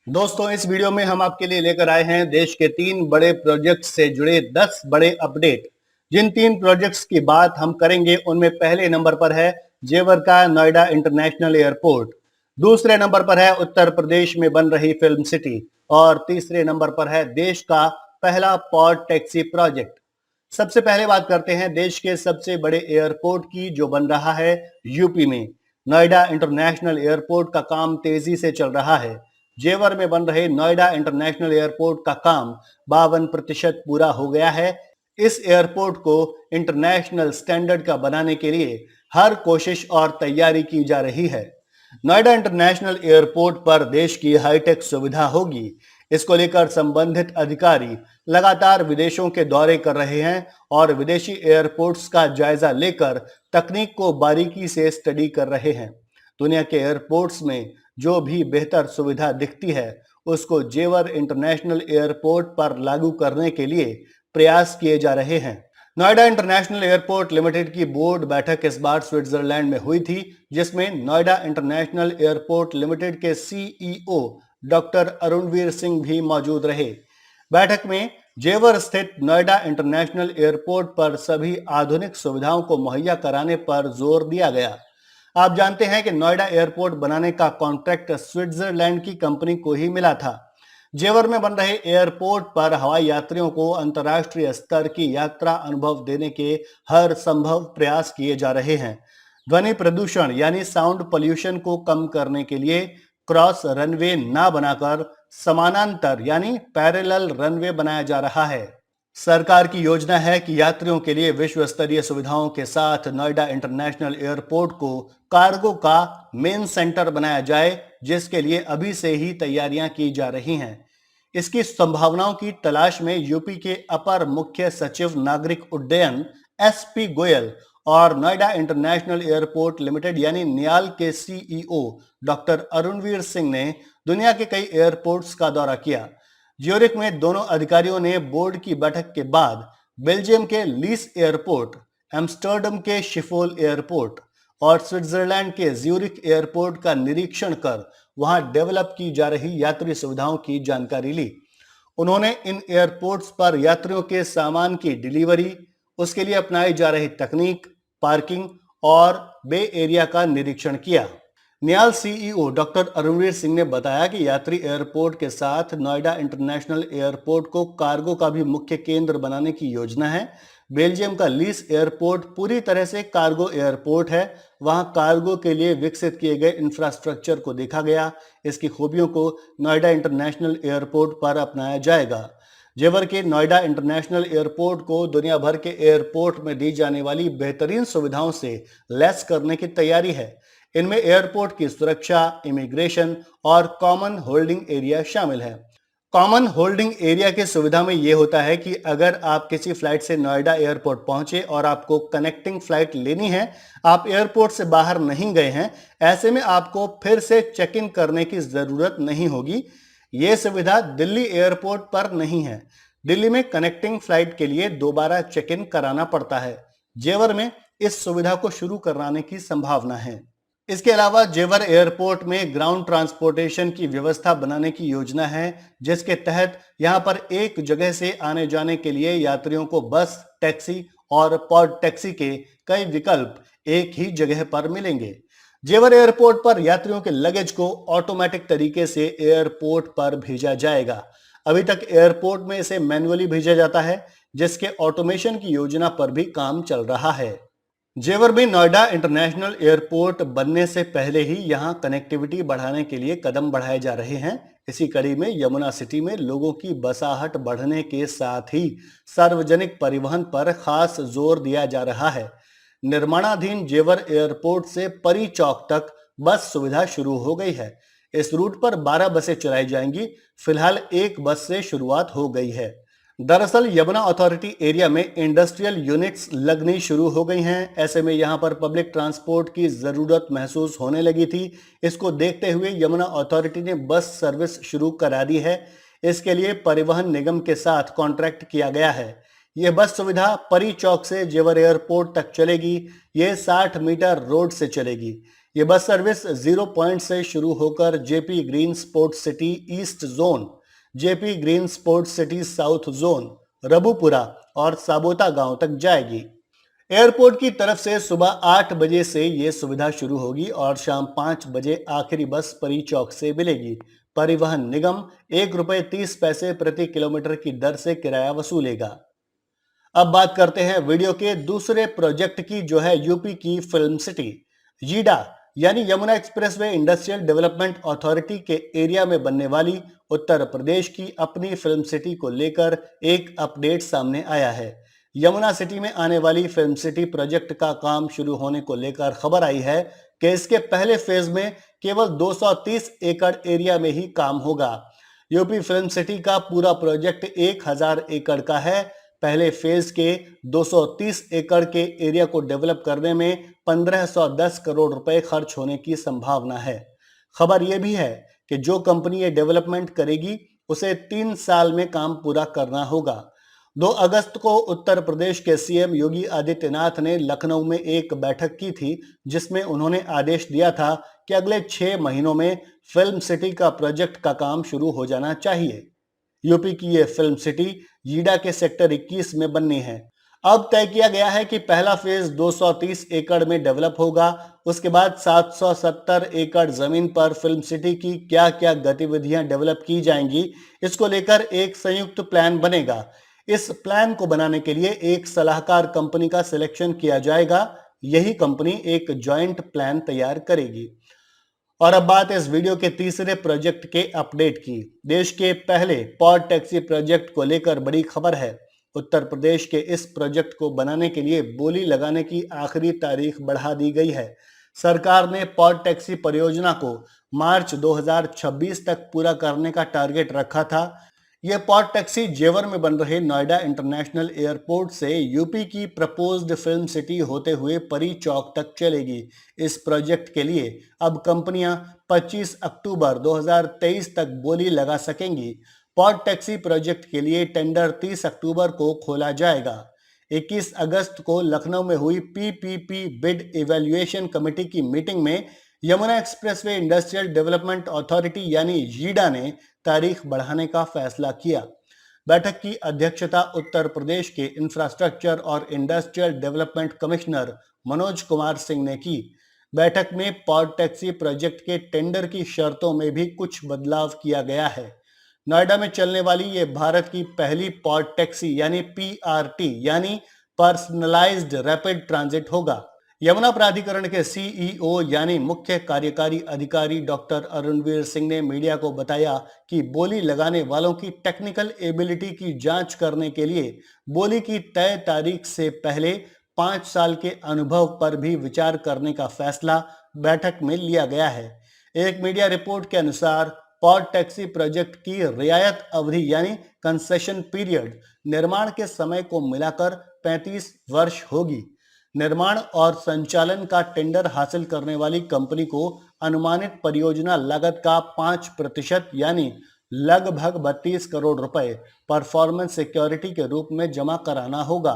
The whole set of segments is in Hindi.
दोस्तों, इस वीडियो में हम आपके लिए लेकर आए हैं देश के 3 बड़े प्रोजेक्ट से जुड़े 10 बड़े अपडेट। जिन 3 प्रोजेक्ट्स की बात हम करेंगे उनमें पहले नंबर पर है जेवर का नोएडा इंटरनेशनल एयरपोर्ट, दूसरे नंबर पर है उत्तर प्रदेश में बन रही फिल्म सिटी और तीसरे नंबर पर है देश का पहला पॉड टैक्सी प्रोजेक्ट। सबसे पहले बात करते हैं देश के सबसे बड़े एयरपोर्ट की, जो बन रहा है यूपी में। नोएडा इंटरनेशनल एयरपोर्ट का काम तेजी से चल रहा है। जेवर में बन रहे नोएडा इंटरनेशनल एयरपोर्ट का काम 52% पूरा हो गया है। इस एयरपोर्ट को इंटरनेशनल स्टैंडर्ड का बनाने के लिए हर कोशिश और तैयारी की जा रही है। नोएडा इंटरनेशनल एयरपोर्ट पर देश की हाईटेक सुविधा होगी। इसको लेकर संबंधित अधिकारी लगातार विदेशों के दौरे कर रहे हैं और विदेशी एयरपोर्ट्स का जायजा लेकर तकनीक को बारीकी से स्टडी कर रहे हैं। दुनिया के एयरपोर्ट्स में जो भी बेहतर सुविधा दिखती है उसको जेवर इंटरनेशनल एयरपोर्ट पर लागू करने के लिए प्रयास किए जा रहे हैं। नोएडा इंटरनेशनल एयरपोर्ट लिमिटेड की बोर्ड बैठक इस बार स्विट्जरलैंड में हुई थी, जिसमें नोएडा इंटरनेशनल एयरपोर्ट लिमिटेड के सीईओ डॉक्टर अरुणवीर सिंह भी मौजूद रहे। बैठक में जेवर स्थित नोएडा इंटरनेशनल एयरपोर्ट पर सभी आधुनिक सुविधाओं को मुहैया कराने पर जोर दिया गया। आप जानते हैं कि नोएडा एयरपोर्ट बनाने का कॉन्ट्रैक्ट स्विट्जरलैंड की कंपनी को ही मिला था। जेवर में बन रहे एयरपोर्ट पर हवाई यात्रियों को अंतर्राष्ट्रीय स्तर की यात्रा अनुभव देने के हर संभव प्रयास किए जा रहे हैं। ध्वनि प्रदूषण यानी साउंड पोल्यूशन को कम करने के लिए क्रॉस रनवे ना बनाकर समानांतर यानी पैरेलल रनवे बनाया जा रहा है। सरकार की योजना है कि यात्रियों के लिए विश्व स्तरीय सुविधाओं के साथ नोएडा इंटरनेशनल एयरपोर्ट को कार्गो का मेन सेंटर बनाया जाए, जिसके लिए अभी से ही तैयारियां की जा रही हैं। इसकी संभावनाओं की तलाश में यूपी के अपर मुख्य सचिव नागरिक उड्डयन एसपी गोयल और नोएडा इंटरनेशनल एयरपोर्ट लिमिटेड यानी नियाल के सीईओ डॉक्टर अरुणवीर सिंह ने दुनिया के कई एयरपोर्ट्स का दौरा किया। ज्यूरिख में दोनों अधिकारियों ने बोर्ड की बैठक के बाद बेल्जियम के लीस एयरपोर्ट, एम्स्टर्डम के शिफोल एयरपोर्ट और स्विट्जरलैंड के ज्यूरिख एयरपोर्ट का निरीक्षण कर वहां डेवलप की जा रही यात्री सुविधाओं की जानकारी ली। उन्होंने इन एयरपोर्ट्स पर यात्रियों के सामान की डिलीवरी, उसके लिए अपनाई जा रही तकनीक, पार्किंग और बे एरिया का निरीक्षण किया। NIAL CEO doctor Arunvir Singh ने बताया कि यात्री एयरपोर्ट के साथ नोएडा इंटरनेशनल एयरपोर्ट को कार्गो का भी मुख्य केंद्र बनाने की योजना है। बेल्जियम का लीस एयरपोर्ट पूरी तरह से कार्गो एयरपोर्ट है। वहां कार्गो के लिए विकसित किए गए इंफ्रास्ट्रक्चर को देखा गया। इसकी खूबियों को नोएडा इंटरनेशनल एयरपोर्ट पर अपनाया जाएगा। जेवर के नोएडा इंटरनेशनल एयरपोर्ट को दुनिया भर के एयरपोर्ट में दी जाने वाली बेहतरीन सुविधाओं से लैस करने की तैयारी है। इनमें एयरपोर्ट की सुरक्षा, इमिग्रेशन और कॉमन होल्डिंग एरिया शामिल है। कॉमन होल्डिंग एरिया की सुविधा में यह होता है कि अगर आप किसी फ्लाइट से नोएडा एयरपोर्ट पहुंचे और आपको कनेक्टिंग फ्लाइट लेनी है, आप एयरपोर्ट से बाहर नहीं गए हैं, ऐसे में आपको फिर से चेक इन करने की जरूरत नहीं होगी। यह सुविधा दिल्ली एयरपोर्ट पर नहीं है। दिल्ली में कनेक्टिंग फ्लाइट के लिए दोबारा चेक इन कराना पड़ता है। जेवर में इस सुविधा को शुरू कराने की संभावना है। इसके अलावा जेवर एयरपोर्ट में ग्राउंड ट्रांसपोर्टेशन की व्यवस्था बनाने की योजना है, जिसके तहत यहां पर एक जगह से आने जाने के लिए यात्रियों को बस, टैक्सी और पॉड टैक्सी के कई विकल्प एक ही जगह पर मिलेंगे। जेवर एयरपोर्ट पर यात्रियों के लगेज को ऑटोमेटिक तरीके से एयरपोर्ट पर भेजा जाएगा। अभी तक एयरपोर्ट में इसे मैन्युअली भेजा जाता है, जिसके ऑटोमेशन की योजना पर भी काम चल रहा है। जेवर में नोएडा इंटरनेशनल एयरपोर्ट बनने से पहले ही यहां कनेक्टिविटी बढ़ाने के लिए कदम बढ़ाए जा रहे हैं। इसी कड़ी में यमुना सिटी में लोगों की बसाहट बढ़ने के साथ ही सार्वजनिक परिवहन पर खास जोर दिया जा रहा है। निर्माणाधीन जेवर एयरपोर्ट से परी चौक तक बस सुविधा शुरू हो गई है। इस रूट पर 12 बसें चलाई जाएंगी। फिलहाल एक बस से शुरुआत हो गई है। दरअसल यमुना अथॉरिटी एरिया में इंडस्ट्रियल यूनिट्स लगनी शुरू हो गई हैं। ऐसे में यहां पर पब्लिक ट्रांसपोर्ट की जरूरत महसूस होने लगी थी। इसको देखते हुए यमुना अथॉरिटी ने बस सर्विस शुरू करा दी है। इसके लिए परिवहन निगम के साथ कॉन्ट्रैक्ट किया गया है। यह बस सुविधा परी चौक से जेवर एयरपोर्ट तक चलेगी। यह 60 मीटर रोड से चलेगी। ये बस सर्विस 0 पॉइंट से शुरू होकर JP green sports city east zone, JP green sports city south zone, Rabupura और साबोता गांव तक जाएगी। एयरपोर्ट की तरफ से सुबह 8 बजे से ये सुविधा शुरू होगी और शाम 5 बजे आखिरी बस परी चौक से मिलेगी। परिवहन निगम ₹1.30 प्रति किलोमीटर की दर से किराया वसूलेगा। अब बात करते हैं वीडियो के दूसरे प्रोजेक्ट की, जो है यूपी की फिल्म सिटी। यीडा यानी Yamuna expressway industrial development authority के एरिया में बनने वाली उत्तर प्रदेश की अपनी फिल्म सिटी को लेकर एक अपडेट सामने आया है। यमुना सिटी में आने वाली फिल्म सिटी प्रोजेक्ट का काम शुरू होने को लेकर खबर आई है कि इसके पहले फेज में केवल 230 एकड़ एरिया में ही काम होगा। यूपी फिल्म सिटी का पूरा प्रोजेक्ट 1000 एकड़ का है। पहले फेज के 230 एकड़ के एरिया को डेवलप करने में 1510 करोड़ रुपए खर्च होने की संभावना है। खबर यह भी है कि जो कंपनी ये डेवलपमेंट करेगी उसे 3 साल में काम पूरा करना होगा। 2 अगस्त को उत्तर प्रदेश के सीएम योगी आदित्यनाथ ने लखनऊ में एक बैठक की थी, जिसमें उन्होंने आदेश दिया था कि अगले 6 महीनों में फिल्म सिटी का प्रोजेक्ट का काम शुरू हो जाना चाहिए। यूपी की ये फिल्म सिटी यीडा के सेक्टर 21 में बननी है। अब तय किया गया है कि पहला फेज 230 एकड़ में डेवलप होगा। उसके बाद 770 एकड़ जमीन पर फिल्म सिटी की क्या क्या गतिविधियां डेवलप की जाएंगी, इसको लेकर एक संयुक्त प्लान बनेगा। इस प्लान को बनाने के लिए एक सलाहकार कंपनी का सिलेक्शन किया जाएगा। यही कंपनी एक जॉइंट प्लान तैयार करेगी। और अब बात इस वीडियो के तीसरे प्रोजेक्ट के अपडेट की। देश के पहले पॉड टैक्सी प्रोजेक्ट को लेकर बड़ी खबर है। उत्तर प्रदेश के इस प्रोजेक्ट को बनाने के लिए बोली लगाने की आखिरी तारीख बढ़ा दी गई है। सरकार ने पॉड टैक्सी परियोजना को मार्च 2026 तक पूरा करने का टारगेट रखा था। यह पॉड टैक्सी जेवर में बन रहे नोएडा इंटरनेशनल एयरपोर्ट से यूपी की प्रपोज्ड फिल्म सिटी होते हुए परी चौक तक चलेगी। इस प्रोजेक्ट के लिए अब कंपनियां 25 अक्टूबर 2023 तक बोली लगा सकेंगी। पॉड टैक्सी प्रोजेक्ट के लिए टेंडर 30 अक्टूबर को खोला जाएगा। 21 अगस्त को लखनऊ में हुई पीपीपी बिड इवैल्यूएशन कमेटी की मीटिंग में Yamuna expressway industrial development authority यानी यीडा ने तारीख बढ़ाने का फैसला किया। बैठक की अध्यक्षता उत्तर प्रदेश के इंफ्रास्ट्रक्चर और industrial development commissioner Manoj Kumar Singh ने की। बैठक में पॉड टैक्सी प्रोजेक्ट के टेंडर की शर्तों में भी कुछ बदलाव किया गया है। नोएडा में चलने वाली ये भारत की पहली पॉड टैक्सी यानी पीआरटी यानी पर्सनलाइज्ड रैपिड ट्रांजिट होगा। यमुना प्राधिकरण के सीईओ यानी मुख्य कार्यकारी अधिकारी डॉक्टर अरुणवीर सिंह ने मीडिया को बताया कि बोली लगाने वालों की टेक्निकल एबिलिटी की जांच करने के लिए बोली की तय तारीख से पहले 5 साल के अनुभव पर भी विचार करने का फैसला बैठक में लिया गया है। एक मीडिया रिपोर्ट के अनुसार पॉड टैक्सी प्रोजेक्ट की रियायत अवधि यानी कंसेशन पीरियड निर्माण के समय को मिलाकर 35 वर्ष होगी। निर्माण और संचालन का टेंडर हासिल करने वाली कंपनी को अनुमानित परियोजना लागत का 5% यानी लगभग 32 करोड़ रुपए परफॉर्मेंस सिक्योरिटी के रूप में जमा कराना होगा।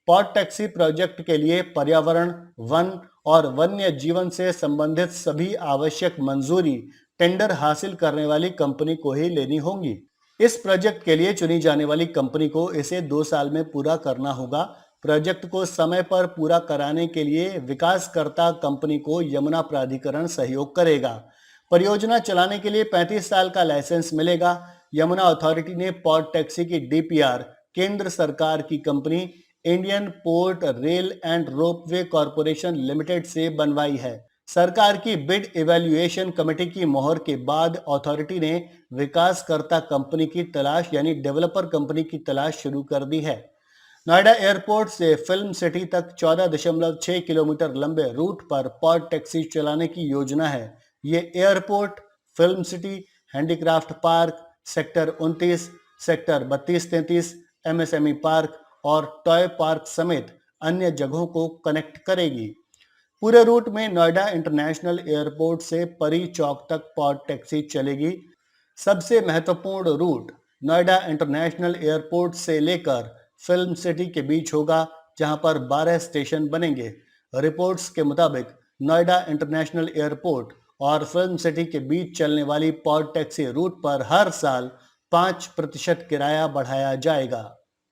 पॉड टैक्सी प्रोजेक्ट के लिए पर्यावरण, वन और वन्य जीवन से संबंधित सभी आवश्यक मंजूरी टेंडर हासिल करने वाली कंपनी को ही लेनी होगी। इस प्रोजेक्ट के लिए चुनी जाने वाली कंपनी को इसे 2 साल में पूरा करना होगा। प्रोजेक्ट को समय पर पूरा कराने के लिए विकासकर्ता कंपनी को यमुना प्राधिकरण सहयोग करेगा। परियोजना चलाने के लिए 35 साल का लाइसेंस मिलेगा। यमुना अथॉरिटी ने पॉड टैक्सी की डीपीआर केंद्र सरकार की company Indian port rail and ropeway corporation limited से बनवाई है। सरकार की बिड इवैल्यूएशन कमेटी की मोहर के बाद अथॉरिटी ने विकासकर्ता कंपनी की तलाश यानी डेवलपर कंपनी की तलाश शुरू कर दी है। नोएडा एयरपोर्ट से फिल्म सिटी तक 14.6 किलोमीटर लंबे रूट पर पॉड टैक्सी चलाने की योजना है। ये airport, film city, handicraft park, sector 29, sector 32-33, MSME park और टॉय पार्क समेत अन्य जगहों को कनेक्ट करेगी। पूरे रूट में नोएडा इंटरनेशनल एयरपोर्ट से परी चौक तक पॉड टैक्सी चलेगी। सबसे महत्वपूर्ण रूट नोएडा इंटरनेशनल एयरपोर्ट से लेकर फिल्म सिटी के बीच होगा, जहां पर 12 स्टेशन बनेंगे। रिपोर्ट्स के मुताबिक नोएडा इंटरनेशनल एयरपोर्ट और फिल्म सिटी के बीच चलने वाली पॉड टैक्सी रूट पर हर साल 5% किराया बढ़ाया जाएगा।